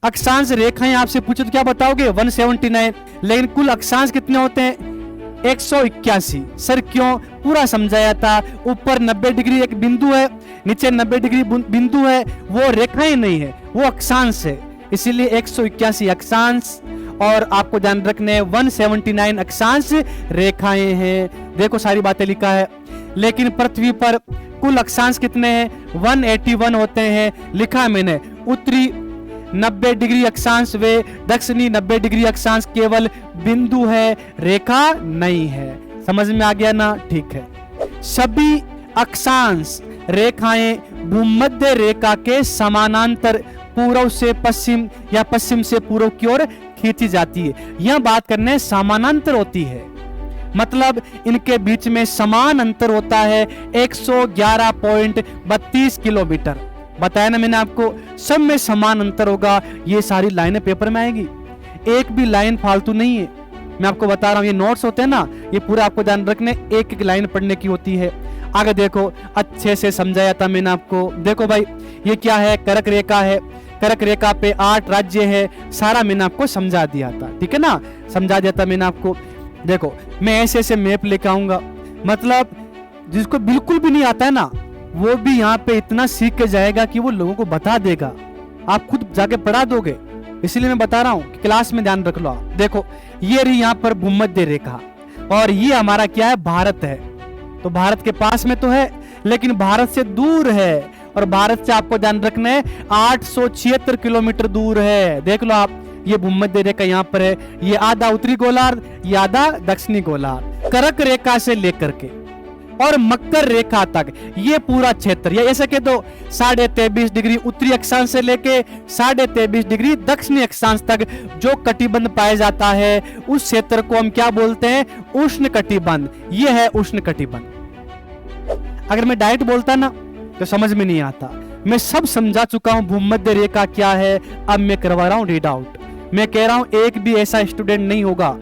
अक्षांश रेखाएं आपसे पूछो तो क्या बताओगे 179, लेकिन कुल अक्षांश कितने होते हैं 181। सर क्यों? पूरा समझाया था। ऊपर 90 डिग्री एक बिंदु है, नीचे 90 डिग्री बिंदु है, वो रेखाएं नहीं है, वो अक्षांश है, इसीलिए 181 अक्षांश। और आपको ध्यान रखने 179 अक्षांश रेखाएं हैं। देखो सारी बातें लिखा है। लेकिन पृथ्वी पर कुल अक्षांश कितने हैं 181 होते हैं। लिखा मैंने उत्तरी 90 डिग्री अक्षांश वे दक्षिणी 90 डिग्री अक्षांश केवल बिंदु है, रेखा नहीं है। समझ में आ गया ना? ठीक है। सभी अक्षांश रेखाएं भूमध्य रेखा के समानांतर पूर्व से पश्चिम या पश्चिम से पूर्व की ओर खींची जाती है। यह बात करने समानांतर होती है, मतलब इनके बीच में समान अंतर होता है 111.32 किलोमीटर। बताया ना मैंने आपको, सब में समान अंतर होगा। ये सारी लाइनें पेपर में आएगी, एक भी लाइन फालतू नहीं है। मैं आपको बता रहा हूं, ये नोट्स होते हैं ना, ये पूरा आपको ध्यान रखने, एक एक लाइन पढ़ने की होती है। आगे देखो, अच्छे से समझाया था मैंने आपको। देखो भाई, ये क्या है? कर्क रेखा है। कर्क रेखा पे 8 राज्य है, सारा मैंने आपको समझा दिया था, ठीक है ना? समझा दिया था मैंने आपको। देखो मैं ऐसे ऐसे मैप लेके आऊंगा, मतलब जिसको बिल्कुल भी नहीं आता है ना, वो भी यहाँ पे इतना सीख के जाएगा कि वो लोगों को बता देगा, आप खुद जाके पढ़ा दोगे। इसलिए मैं बता रहा हूँ कि क्लास में ध्यान रख लो आप। देखो ये रही यहाँ पर भूमध्य रेखा, और ये हमारा क्या है? भारत है। तो भारत के पास में तो है, लेकिन भारत से दूर है, और भारत से आपको ध्यान रखना है 876 किलोमीटर दूर है। देख लो आप, ये भूमध्य रेखा यहाँ पर है, ये आधा उत्तरी गोलार्ध, ये आधा दक्षिणी गोलार्ध। कर्क रेखा से लेकर के और मकर रेखा तक ये पूरा क्षेत्र, या ऐसे कह दो 23.5 डिग्री उत्तरी अक्षांश से लेके 23.5 डिग्री दक्षिणी अक्षांश तक जो कटिबंध पाया जाता है, उस क्षेत्र को हम क्या बोलते हैं? उष्ण कटिबंध। ये है उष्ण कटिबंध। अगर मैं डायरेक्ट बोलता ना तो समझ में नहीं आता। मैं सब समझा चुका हूं भूमध्य रेखा क्या है। अब मैं करवा रहा हूं रीड आउट। मैं कह रहा हूं एक भी ऐसा स्टूडेंट नहीं होगा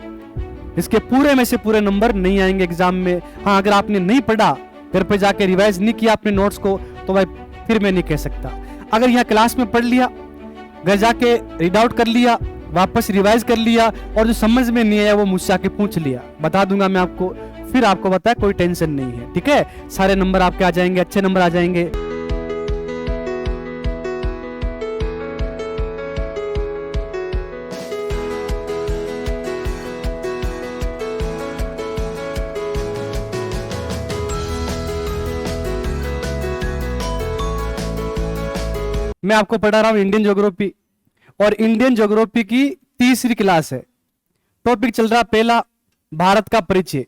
इसके पूरे में से पूरे नंबर नहीं आएंगे एग्जाम में। हाँ, अगर आपने नहीं पढ़ा, घर पे जाके रिवाइज नहीं किया अपने नोट्स को, तो भाई फिर मैं नहीं कह सकता। अगर यहाँ क्लास में पढ़ लिया, घर जाके रीड आउट कर लिया, वापस रिवाइज कर लिया, और जो समझ में नहीं आया वो मुझसे आके पूछ लिया, बता दूंगा मैं आपको, फिर आपको बताया कोई टेंशन नहीं है, ठीक है? सारे नंबर आपके आ जाएंगे, अच्छे नंबर आ जाएंगे। मैं आपको पढ़ा रहा हूं इंडियन ज्योग्राफी, और इंडियन ज्योग्राफी की तीसरी क्लास है। टॉपिक चल रहा पहला, भारत का परिचय।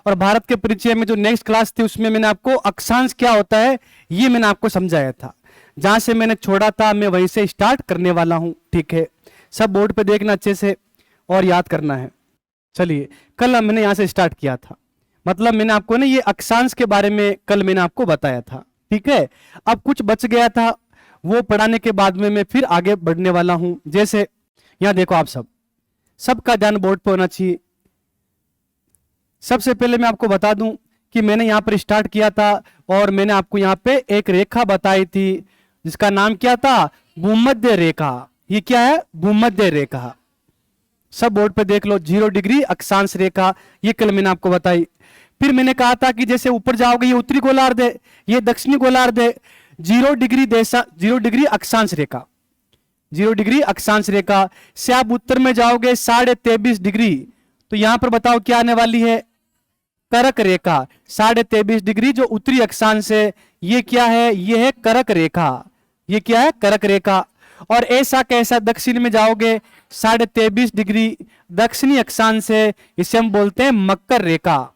और भारत के परिचय में जो नेक्स्ट क्लास थी उसमें मैंने आपको अक्षांश क्या होता है ये मैंने आपको समझाया था। जहां से मैंने छोड़ा था मैं वहीं से स्टार्ट करने वाला हूं, ठीक है? सब बोर्ड पे देखना अच्छे से और याद करना है। चलिए, कल मैंने यहां से स्टार्ट किया था, मतलब मैंने आपको ना ये अक्षांश के बारे में कल मैंने आपको बताया था, ठीक है? अब कुछ बच गया था, वो पढ़ाने के बाद में मैं फिर आगे बढ़ने वाला हूं। जैसे यहां देखो, आप सबका ध्यान बोर्ड पे होना चाहिए। सबसे पहले मैं आपको बता दूं कि मैंने यहां पर स्टार्ट किया था, और मैंने आपको यहां पे एक रेखा बताई थी जिसका नाम क्या था? भूमध्य रेखा। ये क्या है? भूमध्य रेखा। सब बोर्ड पे देख लो, 0 डिग्री अक्षांश रेखा, ये कल मैंने आपको बताई। फिर मैंने कहा था कि जैसे ऊपर जाओगे ये उत्तरी गोलार्ध है, ये दक्षिणी गोलार्ध है। 0 डिग्री अक्षांश रेखा, 0 डिग्री अक्षांश रेखा से आप उत्तर में जाओगे 23.5 डिग्री, तो यहां पर बताओ क्या आने वाली है? कर्क रेखा। 23.5 डिग्री जो उत्तरी अक्षांश है, ये क्या है? ये है कर्क रेखा। ये क्या है? कर्क रेखा। और ऐसा कैसा दक्षिण में जाओगे 23.5 डिग्री दक्षिणी अक्षांश है, इसे हम बोलते हैं मकर रेखा।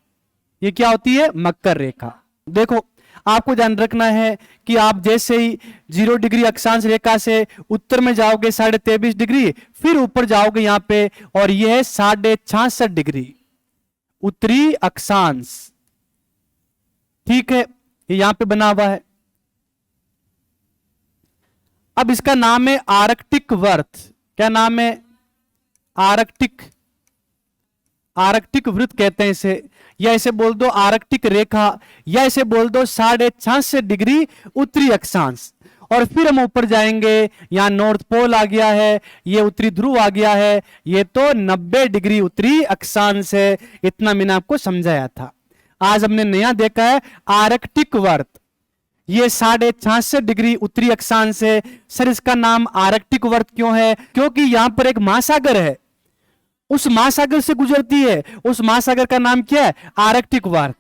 ये क्या होती है? मकर रेखा। देखो आपको ध्यान रखना है कि आप जैसे ही 0 डिग्री अक्षांश रेखा से उत्तर में जाओगे 23.5 डिग्री, फिर ऊपर जाओगे यहां पे, और यह है 66.5 डिग्री उत्तरी अक्षांश, ठीक है? ये यहां पे बना हुआ है। अब इसका नाम है आर्कटिक वृत्त। क्या नाम है? आर्कटिक वृत्त कहते हैं इसे, या इसे बोल दो आर्कटिक रेखा, या इसे बोल दो 66.5 डिग्री उत्तरी अक्षांश। और फिर हम ऊपर जाएंगे, यहां नॉर्थ पोल आ गया है, ये उत्तरी ध्रुव आ गया है, ये तो 90 डिग्री उत्तरी अक्षांश है। इतना मैंने आपको समझाया था। आज हमने नया देखा है आर्कटिक वर्त, ये 66.5 डिग्री उत्तरी अक्षांश है। सर इसका नाम आर्कटिक वर्त क्यों है? क्योंकि यहां पर एक महासागर है, उस महासागर से गुजरती है। उस महासागर का नाम क्या है? आर्कटिक वर्त,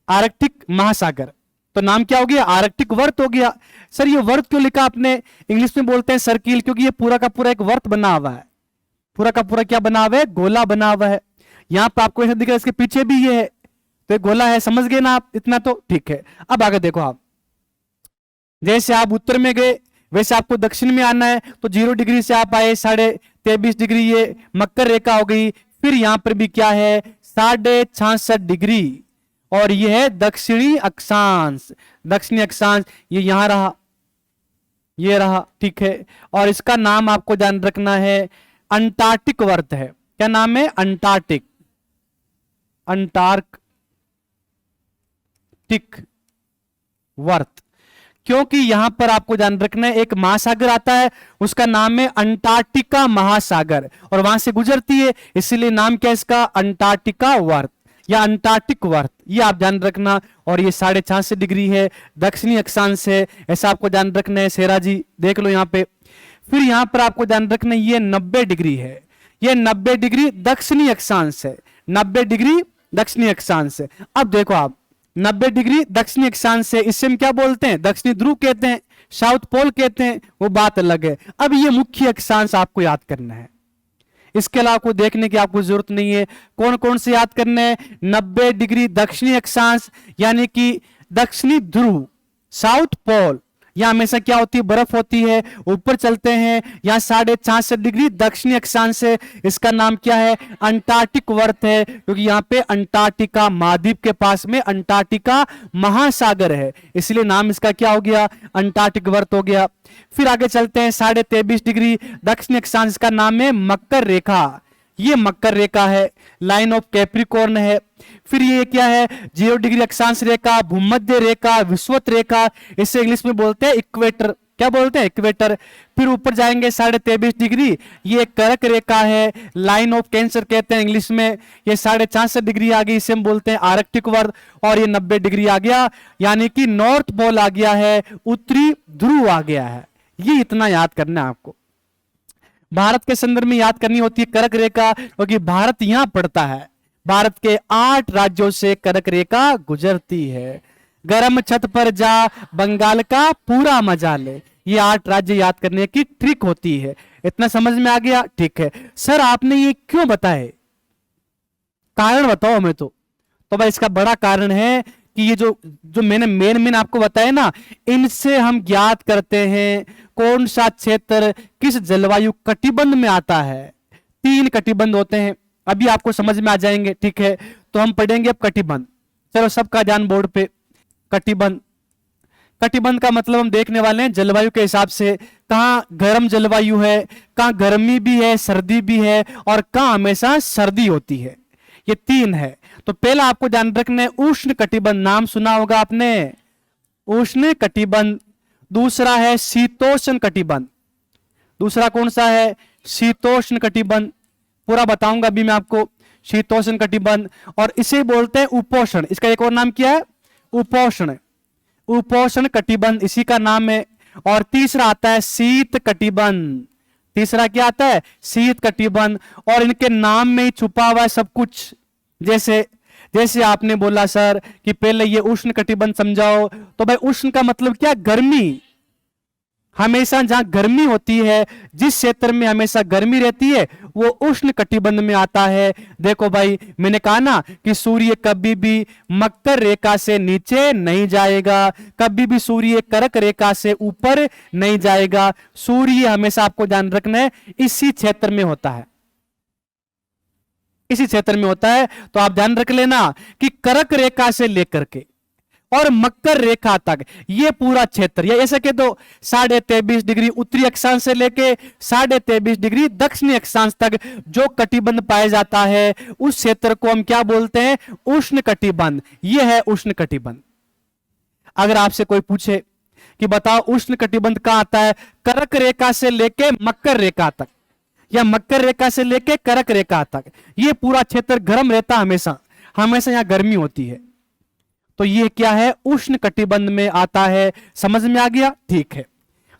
आर्कटिक महासागर। तो नाम क्या हो गया? आर्कटिक वर्त हो गया। सर ये वर्त क्यों लिखा आपने? इंग्लिश में बोलते हैं सर्किल, क्योंकि ये पूरा का पूरा एक वर्त बना हुआ है। पूरा का पूरा क्या बना हुआ है? गोला बना हुआ है। यहां पर आपको ऐसा दिख रहा है, इसके पीछे भी ये है, तो एक गोला है। समझ गए ना आप? इतना तो ठीक है। अब आगे देखो आप, जैसे आप उत्तर में गए वैसे आपको दक्षिण में आना है। तो 0 डिग्री से आप आए 23.5 डिग्री, ये मकर रेखा हो गई। फिर यहां पर भी क्या है? 66.5 डिग्री, और यह है दक्षिणी अक्षांश। दक्षिणी अक्षांश ये यहां रहा, ये रहा, ठीक है। और इसका नाम आपको ध्यान रखना है अंटार्कटिक वर्त है। क्या नाम है? अंटार्कटिक, अंटार्कटिक वर्त। क्योंकि यहां पर आपको ध्यान रखना है एक महासागर आता है, उसका नाम है अंटार्कटिका महासागर, और वहां से गुजरती है, इसलिए नाम क्या है इसका? अंटार्कटिका वर्त या अंटार्कटिक वर्त। ये आप ध्यान रखना। और ये 66.5 डिग्री है, दक्षिणी अक्षांश है, ऐसा आपको ध्यान रखना है। शेरा जी देख लो यहां पे। फिर यहां पर आपको ध्यान रखना है ये 90 डिग्री है, ये 90 डिग्री दक्षिणी अक्षांश है, 90 डिग्री दक्षिणी अक्षांश है। अब देखो आप, 90 डिग्री दक्षिणी अक्षांश से, इससे हम क्या बोलते हैं? दक्षिणी ध्रुव कहते हैं, साउथ पोल कहते हैं, वो बात अलग है। अब ये मुख्य अक्षांश आपको याद करना है, इसके अलावा कोई देखने की आपको जरूरत नहीं है। कौन कौन से याद करने हैं? 90 डिग्री दक्षिणी अक्षांश, यानी कि दक्षिणी ध्रुव, साउथ पोल, यहां हमेशा क्या होती है? बर्फ होती है। ऊपर चलते हैं, यहां 66.5 डिग्री दक्षिणी अक्षांश है, इसका नाम क्या है? अंटार्कटिक वर्त है, क्योंकि यहां पे अंटार्कटिका महाद्वीप के पास में अंटार्कटिका महासागर है, इसलिए नाम इसका क्या हो गया? अंटार्कटिक वर्त हो गया। फिर आगे चलते हैं, 23.5 डिग्री दक्षिणी अक्षांश, का नाम है मकर रेखा। ये मकर रेखा है, लाइन ऑफ कैप्रिकॉर्न है। फिर ये क्या है? 0 डिग्री अक्षांश रेखा, भूमध्य रेखा, विषुवत रेखा, इसे इंग्लिश में बोलते हैं इक्वेटर। क्या बोलते हैं? इक्वेटर। फिर ऊपर जाएंगे 23.5 डिग्री, ये कर्क रेखा है, लाइन ऑफ कैंसर कहते हैं इंग्लिश में। ये 66.5 डिग्री आ गई, इसे हम बोलते हैं आर्कटिक वर्त। और ये 90 डिग्री आ गया, यानी कि नॉर्थ पोल आ गया है, उत्तरी ध्रुव आ गया है। ये इतना याद करना है आपको। भारत के संदर्भ में याद करनी होती है कर्क रेखा, क्योंकि भारत यहां पड़ता है। भारत के 8 राज्यों से कर्क रेखा गुजरती है। गर्म छत पर जा, बंगाल का पूरा मजा ले, ये 8 राज्य याद करने की ट्रिक होती है। इतना समझ में आ गया? ठीक है। सर आपने ये क्यों बताए? कारण बताओ हमें। तो भाई इसका बड़ा कारण है कि ये जो मैंने मेन आपको बताया ना, इनसे हम ज्ञात करते हैं कौन सा क्षेत्र किस जलवायु कटिबंध में आता है। 3 कटिबंध होते हैं, अभी आपको समझ में आ जाएंगे, ठीक है। तो हम पढ़ेंगे अब कटिबंध। चलो सबका ध्यान बोर्ड पे। कटिबंध, कटिबंध का मतलब हम देखने वाले हैं जलवायु के हिसाब से, कहां गर्म जलवायु है, कहां गर्मी भी है, सर्दी भी है, और कहां हमेशा सर्दी होती है। ये 3 है। तो पहला आपको ध्यान रखना है उष्ण कटिबंध, नाम सुना होगा आपने, उष्ण कटिबंध। दूसरा है शीतोष्ण कटिबंध। दूसरा कौन सा है? शीतोष्ण कटिबंध। पूरा बताऊंगा अभी मैं आपको। शीतोष्ण कटिबंध, और इसे बोलते हैं उपोष्ण। इसका एक और नाम क्या है? उपोष्ण। उपोष्ण कटिबंध इसी का नाम है। और तीसरा आता है शीत कटिबंध। तीसरा क्या आता है? शीत कटिबंध। और इनके नाम में ही छुपा हुआ है सब कुछ। जैसे आपने बोला सर कि पहले ये उष्ण कटिबंध समझाओ, तो भाई उष्ण का मतलब क्या? गर्मी। हमेशा जहां गर्मी होती है, जिस क्षेत्र में हमेशा गर्मी रहती है, वो उष्ण कटिबंध में आता है। देखो भाई मैंने कहा ना कि सूर्य कभी भी मकर रेखा से नीचे नहीं जाएगा, कभी भी सूर्य कर्क रेखा से ऊपर नहीं जाएगा। सूर्य हमेशा, आपको ध्यान रखना है, इसी क्षेत्र में होता है, इसी क्षेत्र में होता है। तो आप ध्यान रख लेना कि कर्क रेखा से लेकर के और मकर रेखा तक ये पूरा क्षेत्र, या ऐसे कह दो 23.5 डिग्री उत्तरी अक्षांश से लेके 23.5 डिग्री दक्षिणी अक्षांश तक जो कटिबंध पाया जाता है, उस क्षेत्र को हम क्या बोलते हैं? उष्ण कटिबंध। ये है उष्ण कटिबंध। अगर आपसे कोई पूछे कि बताओ उष्ण कटिबंध कहाँ आता है? कर्क रेखा से लेके मकर रेखा तक, या मकर रेखा से लेके कर्क रेखा तक ये पूरा क्षेत्र गर्म रहता, हमेशा हमेशा यहाँ गर्मी होती है। तो ये क्या है? उष्ण कटिबंध में आता है। समझ में आ गया? ठीक है।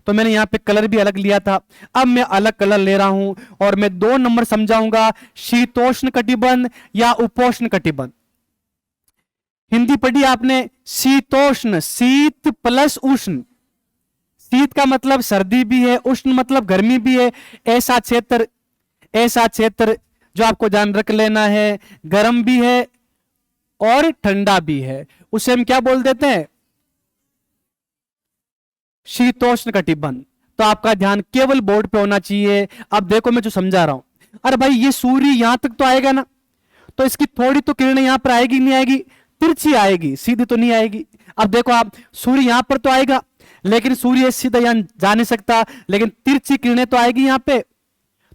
तो मैंने यहाँ पे कलर भी अलग लिया था, अब मैं अलग कलर ले रहा हूं और मैं 2 नंबर समझाऊंगा, शीतोष्ण कटिबंध या उपोष्ण कटिबंध। हिंदी पढ़ी आपने, शीतोष्ण, शीत प्लस उष्ण। शीत का मतलब सर्दी भी है, उष्ण मतलब गर्मी भी है। ऐसा क्षेत्र जो आपको ध्यान रख लेना है, गर्म भी है और ठंडा भी है, उसे हम क्या बोल देते हैं? शीतोष्ण कटिबंध। तो आपका ध्यान केवल बोर्ड पे होना चाहिए। अब देखो मैं जो समझा रहा हूं, अरे भाई ये सूर्य यहां तक तो आएगा ना, तो इसकी थोड़ी तो किरणें यहां पर आएगी नहीं आएगी? तिरछी आएगी, सीधी तो नहीं आएगी। अब देखो आप, सूर्य यहां पर तो आएगा, लेकिन सूर्य सीधा यहां जा नहीं सकता, लेकिन तिरछी किरणें तो आएगी यहां पे।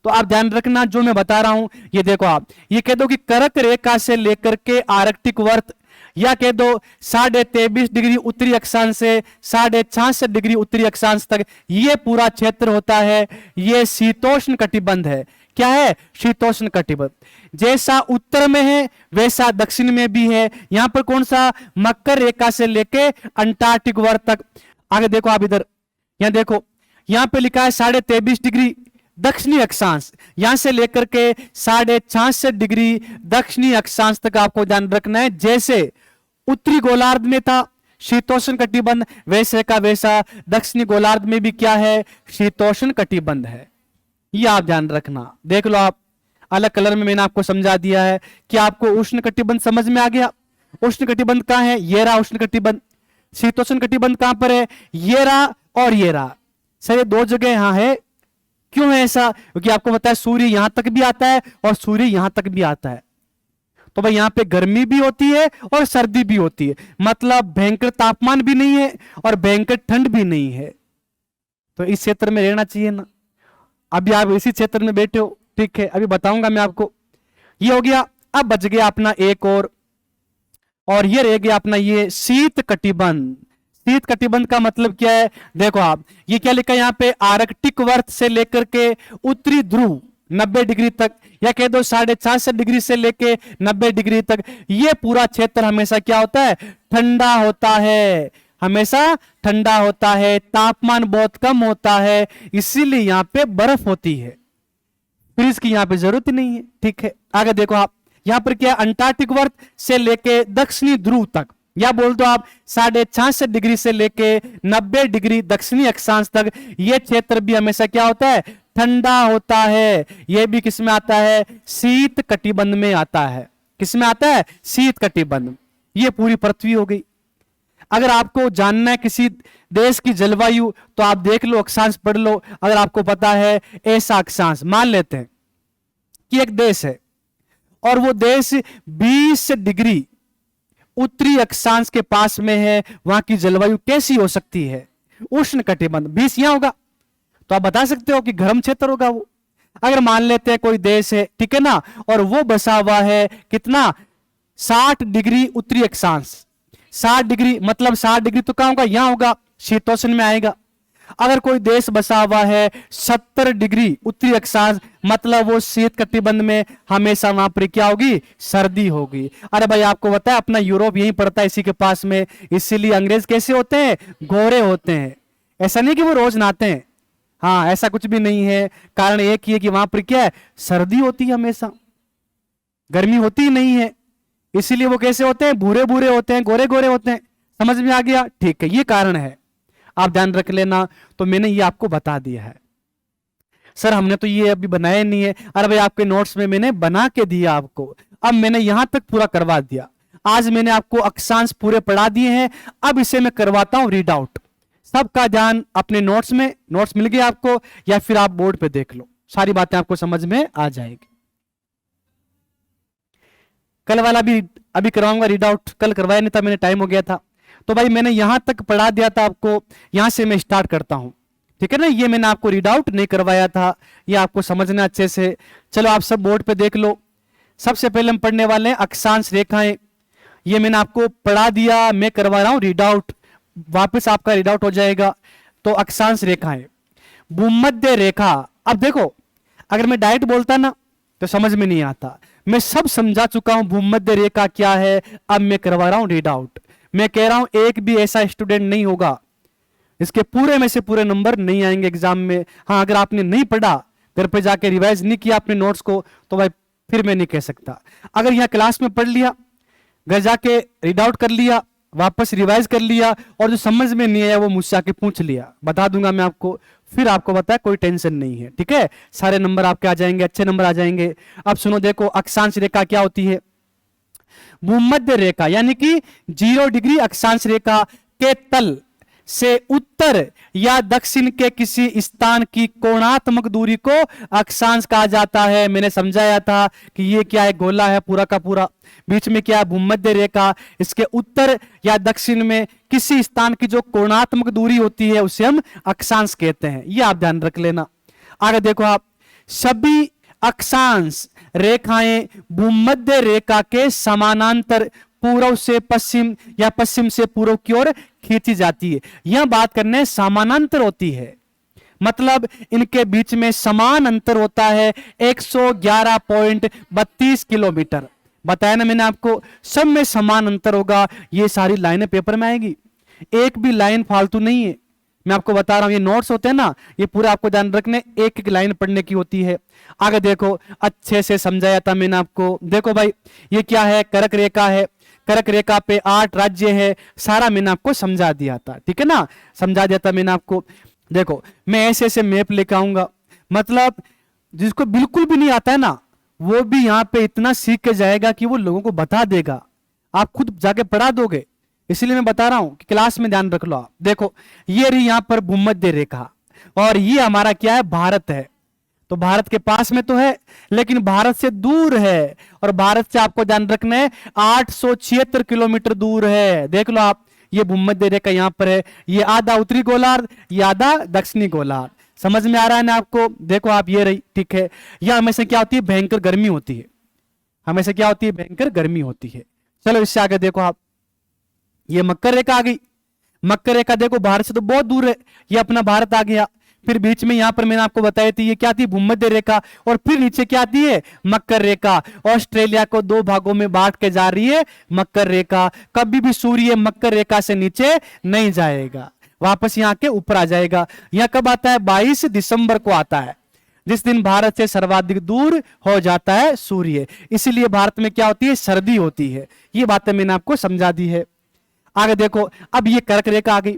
तो आप ध्यान रखना जो मैं बता रहा हूं, ये देखो आप, ये कह दो कि कर्क रेखा से लेकर के आर्कटिक वर्त, या कह दो 23.5 डिग्री उत्तरी अक्षांश से 66.5 डिग्री उत्तरी अक्षांश तक ये पूरा क्षेत्र होता है, ये शीतोष्ण कटिबंध है। क्या है? शीतोष्ण कटिबंध। जैसा उत्तर में है वैसा दक्षिण में भी है। यहां पर कौन सा? मकर रेखा से लेके अंटार्कटिक वर्त तक। आगे देखो आप इधर, यहां देखो, यहां पे लिखा है 23.5 डिग्री दक्षिणी अक्षांश, यहां से लेकर के 66.5 डिग्री दक्षिणी अक्षांश तक आपको ध्यान रखना है। जैसे उत्तरी गोलार्ध में था शीतोष्ण कटिबंध, वैसे का वैसा दक्षिणी गोलार्ध में भी क्या है? शीतोष्ण कटिबंध है। ये आप ध्यान रखना। देख लो आप, अलग कलर में मैंने आपको समझा दिया है कि आपको उष्ण कटिबंध समझ में आ गया। उष्ण कटिबंध कहां है? ये रहा उष्ण कटिबंध। शीतोष्ण कटिबंध कहां पर है? ये रहा और ये रहा। सर ये 2 जगह यहां है, क्यों है ऐसा? क्योंकि आपको पता है सूर्य यहां तक भी आता है और सूर्य यहां तक भी आता है। तो भाई यहां पे गर्मी भी होती है और सर्दी भी होती है, मतलब भयंकर तापमान भी नहीं है और भयंकर ठंड भी नहीं है। तो इस क्षेत्र में रहना चाहिए ना। अभी आप इसी क्षेत्र में बैठे हो, ठीक है, अभी बताऊंगा मैं आपको। ये हो गया। अब बच गया अपना एक और ये रह गया अपना ये शीत कटिबंध। शीत कटिबंध का मतलब क्या है? देखो आप, ये क्या लिखा है यहाँ पे? आर्कटिक वर्त से लेकर के उत्तरी ध्रुव 90 डिग्री तक, या कह दो 66.5 डिग्री से लेके 90 डिग्री तक, ये पूरा क्षेत्र हमेशा क्या होता है? ठंडा होता है, हमेशा ठंडा होता है, तापमान बहुत कम होता है, इसीलिए यहाँ पे बर्फ होती है, फ्रीज की यहाँ पे जरूरत नहीं है। ठीक है, आगे देखो आप, यहाँ पर क्या? अंटार्कटिक वर्त से लेके दक्षिणी ध्रुव तक, या बोल दो आप 66.5 डिग्री से लेके 90 डिग्री दक्षिणी अक्षांश तक, यह क्षेत्र भी हमेशा क्या होता है? ठंडा होता है। यह भी किस में आता है? शीत कटिबंध में आता है। किस में आता है? शीत कटिबंध। यह पूरी पृथ्वी हो गई। अगर आपको जानना है किसी देश की जलवायु, तो आप देख लो, अक्षांश पढ़ लो। अगर आपको पता है ऐसा अक्षांश, मान लेते हैं कि एक देश है और वो देश 20 डिग्री उत्तरी अक्षांश के पास में है, वहां की जलवायु कैसी हो सकती है? उष्ण कटिबंध। 20 यहां होगा, तो आप बता सकते हो कि गर्म क्षेत्र होगा वो। अगर मान लेते हैं कोई देश है, ठीक है ना, और वो बसा हुआ है कितना? 60 डिग्री उत्तरी अक्षांश। 60 डिग्री मतलब 60 डिग्री तो कहां होगा? यहां होगा, शीतोष्ण में आएगा। अगर कोई देश बसा हुआ है 70 डिग्री उत्तरी अक्षांश, मतलब वो शीत कटिबंध में, हमेशा वहां पर क्या होगी? सर्दी होगी। अरे भाई आपको पता है अपना यूरोप यहीं पड़ता है इसी के पास में, इसीलिए अंग्रेज कैसे होते हैं? गोरे होते हैं। ऐसा नहीं कि वो रोज नहाते हैं, हाँ ऐसा कुछ भी नहीं है। कारण एक ही है कि वहां पर क्या है? सर्दी होती है, हमेशा गर्मी होती ही नहीं है, इसीलिए वो कैसे होते हैं? भूरे भूरे होते हैं, गोरे गोरे होते हैं। समझ में आ गया? ठीक है, ये कारण है, आप ध्यान रख लेना। तो मैंने ये आपको बता दिया है। सर हमने तो ये अभी बनाया नहीं है। अरे भाई आपके नोट्स में मैंने बना के दिया आपको, अब मैंने यहां तक पूरा करवा दिया। आज मैंने आपको अक्षांश पूरे पढ़ा दिए हैं, अब इसे मैं करवाता हूं रीड आउट। सबका ध्यान अपने नोट्स में, नोट्स मिल गए आपको, या फिर आप बोर्ड पे देख लो, सारी बातें आपको समझ में आ जाएगी। कल वाला भी अभी करवाऊंगा रीड आउट, कल करवाया नहीं था मैंने, टाइम हो गया था। तो भाई मैंने यहां तक पढ़ा दिया था आपको, यहां से मैं स्टार्ट करता हूं, ठीक है ना। ये मैंने आपको रीड आउट नहीं करवाया था, ये आपको समझना अच्छे से। चलो आप सब बोर्ड पे देख लो। सबसे पहले हम पढ़ने वाले हैं अक्षांश रेखाएं। ये मैंने आपको पढ़ा दिया, मैं करवा रहा हूं रीड आउट। वापस आपका रीड आउट हो जाएगा। तो अक्षांश रेखाएं, भूमध्य रेखा। अब देखो, अगर मैं डायरेक्ट बोलता ना तो समझ में नहीं आता, मैं सब समझा चुका हूं भूमध्य रेखा क्या है। अब मैं करवा रहा हूं रीड आउट। मैं कह रहा हूं एक भी ऐसा स्टूडेंट नहीं होगा इसके पूरे में से पूरे नंबर नहीं आएंगे एग्जाम में। हाँ, अगर आपने नहीं पढ़ा, घर पे जाके रिवाइज नहीं किया अपने नोट्स को, तो भाई फिर मैं नहीं कह सकता। अगर यहां क्लास में पढ़ लिया, घर जाके रीड आउट कर लिया, वापस रिवाइज कर लिया, और जो समझ में नहीं आया वो मुझसे आके पूछ लिया, बता दूंगा मैं आपको, फिर आपको बताया कोई टेंशन नहीं है। ठीक है, सारे नंबर आपके आ जाएंगे, अच्छे नंबर आ जाएंगे। अब सुनो, देखो अक्षांश रेखा क्या होती है। भूमध्य रेखा यानी कि 0 डिग्री अक्षांश रेखा के तल से उत्तर या दक्षिण के किसी स्थान की कोणात्मक दूरी को अक्षांश कहा जाता है। मैंने समझाया था कि ये क्या है, गोला है पूरा का पूरा, बीच में क्या है, भूमध्य रेखा। इसके उत्तर या दक्षिण में किसी स्थान की जो कोणात्मक दूरी होती है उसे हम अक्षांश कहते हैं। ये आप ध्यान रख लेना। आगे देखो आप, सभी अक्षांश रेखाएं भूमध्य रेखा के समानांतर पूर्व से पश्चिम या पश्चिम से पूर्व की ओर खींची जाती है। यह बात करने समानांतर होती है, मतलब इनके बीच में समान अंतर होता है 111.32 किलोमीटर। बताया ना मैंने आपको, सब में समान अंतर होगा। ये सारी लाइनें पेपर में आएगी, एक भी लाइन फालतू नहीं है। मैं आपको बता रहा हूं, ये नोट्स होते हैं ना, ये पूरा आपको ध्यान रखने, एक एक लाइन पढ़ने की होती है। आगे देखो, अच्छे से समझाया था मैंने आपको। देखो भाई, ये क्या है, कर्क रेखा है। कर्क रेखा पे 8 राज्य है, सारा मैंने आपको समझा दिया था। ठीक है ना, समझा दिया था मैंने आपको। देखो, मैं ऐसे ऐसे मैप लेकर आऊंगा, मतलब जिसको बिल्कुल भी नहीं आता है ना, वो भी यहाँ पे इतना सीख के जाएगा कि वो लोगों को बता देगा, आप खुद जाके पढ़ा दोगे। इसलिए मैं बता रहा हूं कि क्लास में ध्यान रख लो आप। देखो, ये रही यहां पर भूमध्य रेखा, और ये हमारा क्या है, भारत है। तो भारत के पास में तो है, लेकिन भारत से दूर है, और भारत से आपको ध्यान रखना है 876 किलोमीटर दूर है। देख लो आप, ये भूमध्य रेखा यहां पर है, ये आधा उत्तरी गोलार्ध, ये आधा दक्षिणी गोलार्ध। समझ में आ रहा है ना आपको। देखो आप, ये रही, ठीक है। यह हमेशा क्या होती है, भयंकर गर्मी होती है, हमेशा क्या होती है, भयंकर गर्मी होती है। चलो इससे आगे देखो आप, ये मकर रेखा आ गई। मकर रेखा देखो भारत से तो बहुत दूर है, ये अपना भारत आ गया। फिर बीच में यहां पर मैंने आपको बताई थी, ये क्या थी, भूमध्य रेखा, और फिर नीचे क्या आती है, मकर रेखा। ऑस्ट्रेलिया को 2 भागों में बांट के जा रही है मकर रेखा। कभी भी सूर्य मकर रेखा से नीचे नहीं जाएगा, वापस यहां के ऊपर आ जाएगा। यह कब आता है, 22 दिसंबर को आता है, जिस दिन भारत से सर्वाधिक दूर हो जाता है सूर्य। इसलिए भारत में क्या होती है, सर्दी होती है। ये बातें मैंने आपको समझा दी है। आगे देखो, अब ये कर्क रेखा आ गई।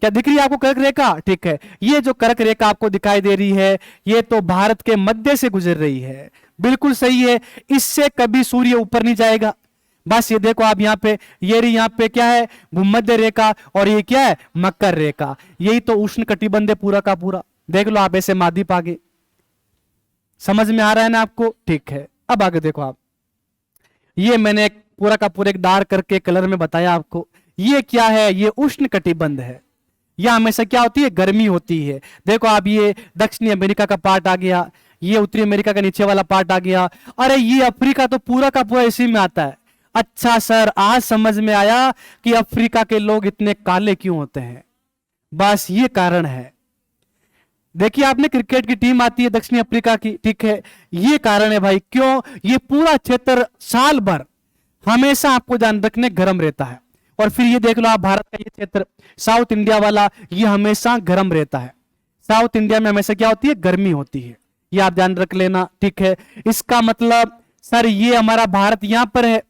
क्या दिख रही है आपको कर्क रेखा, ठीक है। ये जो कर्क रेखा आपको दिखाई दे रही है, ये तो भारत के मध्य से गुजर रही है, बिल्कुल सही है। इससे कभी सूर्य ऊपर नहीं जाएगा। बस ये देखो आप, यहाँ पे ये रही, यहाँ पे क्या है, भूमध्य रेखा, और ये क्या है, मकर रेखा। यही तो उष्ण कटिबंध है पूरा का पूरा। देख लो आप, ऐसे महाद्वीप आगे। समझ में आ रहा है ना आपको, ठीक है। अब आगे देखो आप, ये मैंने पूरा का पूरा एक डार्क करके कलर में बताया आपको। ये क्या है, ये उष्ण कटिबंध है। यह हमेशा क्या होती है, गर्मी होती है। देखो आप, ये दक्षिणी अमेरिका का पार्ट आ गया, ये उत्तरी अमेरिका का नीचे वाला पार्ट आ गया। अरे ये अफ्रीका तो पूरा का पूरा इसी में आता है। अच्छा सर, आज समझ में आया कि अफ्रीका के लोग इतने काले क्यों होते हैं। बस ये कारण है। देखिए आपने, क्रिकेट की टीम आती है दक्षिणी अफ्रीका की, ठीक है। ये कारण है भाई, क्यों, ये पूरा क्षेत्र साल भर हमेशा आपको ध्यान रखने गर्म रहता है। और फिर ये देख लो आप, भारत का ये क्षेत्र साउथ इंडिया वाला, ये हमेशा गर्म रहता है। साउथ इंडिया में हमेशा क्या होती है, गर्मी होती है। ये आप ध्यान रख लेना, ठीक है। इसका मतलब सर, ये हमारा भारत यहां पर है,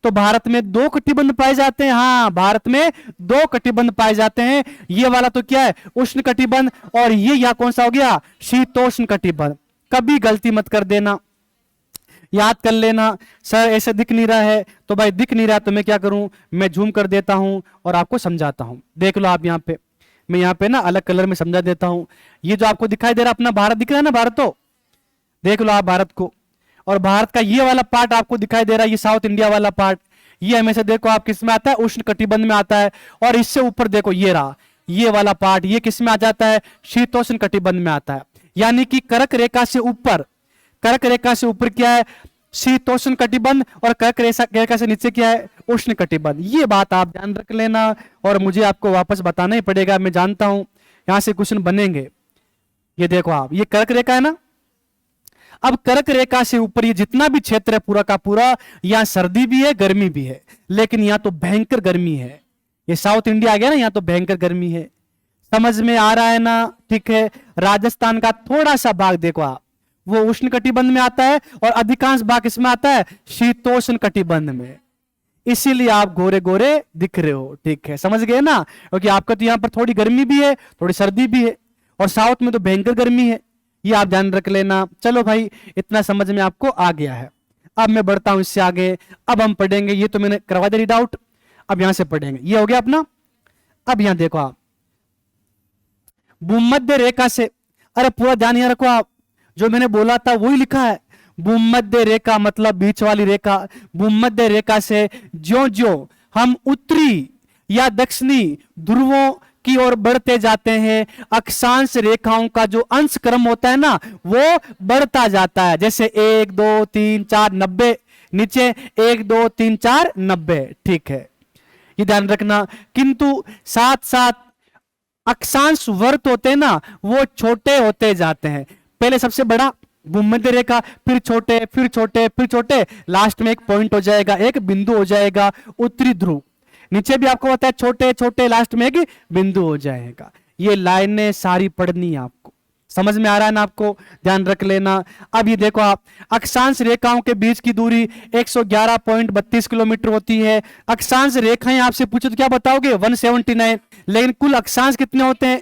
तो भारत में 2 कटिबंध पाए जाते हैं। हाँ, भारत में 2 कटिबंध पाए जाते हैं। ये वाला तो क्या है, उष्ण कटिबंध, और ये यहां कौन सा हो गया, शीतोष्ण कटिबंध। कभी गलती मत कर देना, याद कर लेना। सर ऐसे दिख नहीं रहा है, तो भाई दिख नहीं रहा तो मैं क्या करूं, मैं जूम कर देता हूं और आपको समझाता हूं। देख लो आप, यहां पे मैं यहां पे ना अलग कलर में समझा देता हूं। ये जो आपको दिखाई दे रहा अपना भारत दिख रहा है ना, भारत, तो देख लो आप भारत को। और भारत का ये वाला पार्ट आपको दिखाई दे रहा है, ये साउथ इंडिया वाला पार्ट, ये हमेशा देखो आप किस में आता है, उष्ण कटिबंध में आता है। और इससे ऊपर देखो, ये रहा ये वाला पार्ट, ये किस में आ जाता है, शीतोष्ण कटिबंध में आता है। यानी कि कर्क रेखा से ऊपर, कर्क रेखा से ऊपर क्या है, शीतोष्ण कटिबंध और कर्क रेखा से नीचे क्या है, उष्ण कटिबंध। ये बात आप ध्यान रख लेना और मुझे आपको वापस बताना ही पड़ेगा, मैं जानता हूं यहां से क्वेश्चन बनेंगे। ये देखो आप, ये कर्क रेखा है ना, अब कर्क रेखा से ऊपर ये जितना भी क्षेत्र है पूरा का पूरा, यहां सर्दी भी है गर्मी भी है, लेकिन यहां तो भयंकर गर्मी है। ये साउथ इंडिया आ गया ना, यहां तो भयंकर गर्मी है। समझ में आ रहा है ना, ठीक है। राजस्थान का थोड़ा सा भाग देखो आप, वो उष्ण कटिबंध में आता है और अधिकांश भाग इसमें आता है शीतोष्ण कटिबंध में, इसीलिए आप गोरे गोरे दिख रहे हो, ठीक है, समझ गए ना। क्योंकि आपका तो यहां पर थोड़ी गर्मी भी है थोड़ी सर्दी भी है, और साउथ में तो भयंकर गर्मी है, ये आप ध्यान रख लेना। चलो भाई, इतना समझ में आपको आ गया है। अब मैं बढ़ता हूं इससे आगे, अब हम पढ़ेंगे, ये तो मैंने करवा दे रीड आउट, अब यहां से पढ़ेंगे, ये हो गया अपना। अब यहां देखो आप, भूमध्य रेखा से, अरे पूरा ध्यान यहां रखो आप, जो मैंने बोला था वही लिखा है। भूमध्य रेखा मतलब बीच वाली रेखा, भूमध्य रेखा से ज्यो ज्यो हम उत्तरी या दक्षिणी ध्रुवों की ओर बढ़ते जाते हैं, अक्षांश रेखाओं का जो अंश क्रम होता है ना, वो बढ़ता जाता है। जैसे 1 2 3 4 90, नीचे 1 2 3 4 90, ठीक है, ये ध्यान रखना। किंतु साथ साथ अक्षांश वर्त होते हैं ना, वो छोटे होते जाते हैं। पहले सबसे बड़ा भूमध्य रेखा, फिर छोटे फिर छोटे फिर छोटे, लास्ट में एक पॉइंट हो जाएगा, एक बिंदु हो जाएगा उत्तरी ध्रुव। नीचे भी आपको पता है छोटे छोटे, लास्ट में एक बिंदु हो जाएगा। ये लाइनें सारी पढ़नी है आपको, समझ में आ रहा है ना आपको, ध्यान रख लेना। अब ये देखो आप, अक्षांश रेखाओं के बीच की दूरी 111.32 किलोमीटर होती है। अक्षांश रेखाएं आपसे पूछो तो क्या बताओगे, 179, लेकिन कुल अक्षांश कितने होते हैं,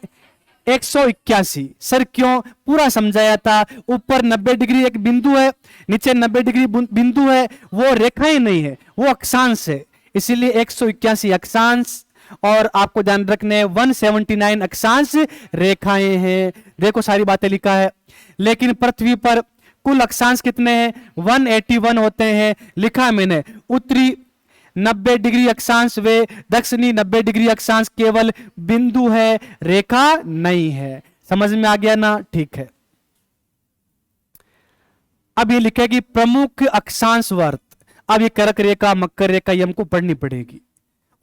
181। सर क्यों, पूरा समझाया था। ऊपर 90 डिग्री एक बिंदु है, नीचे 90 डिग्री बिंदु है, वो रेखाएं नहीं है, वो अक्षांश है, इसीलिए 181 अक्षांश, और आपको ध्यान रखने 179 अक्षांश रेखाएं हैं। देखो सारी बातें लिखा है। लेकिन पृथ्वी पर कुल अक्षांश कितने हैं, 181 होते हैं। लिखा है मैंने, उत्तरी 90 डिग्री अक्षांश वे दक्षिणी 90 डिग्री अक्षांश केवल बिंदु है, रेखा नहीं है। समझ में आ गया ना, ठीक है। अब ये लिखेगी प्रमुख अक्षांश वर्त। अब ये कर्क रेखा मकर रेखा ये हमको पढ़नी पड़ेगी।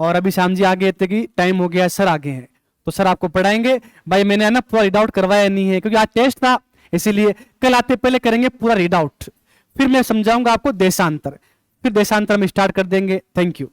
और अभी शाम जी आगे थे कि टाइम हो गया, सर आगे हैं तो सर आपको पढ़ाएंगे। भाई मैंने है ना पूरा रीड आउट करवाया नहीं है, क्योंकि आज टेस्ट था, इसीलिए कल आते पहले करेंगे पूरा रीड आउट, फिर मैं समझाऊंगा आपको देशांतर, फिर देशांतर में स्टार्ट कर देंगे। Thank you.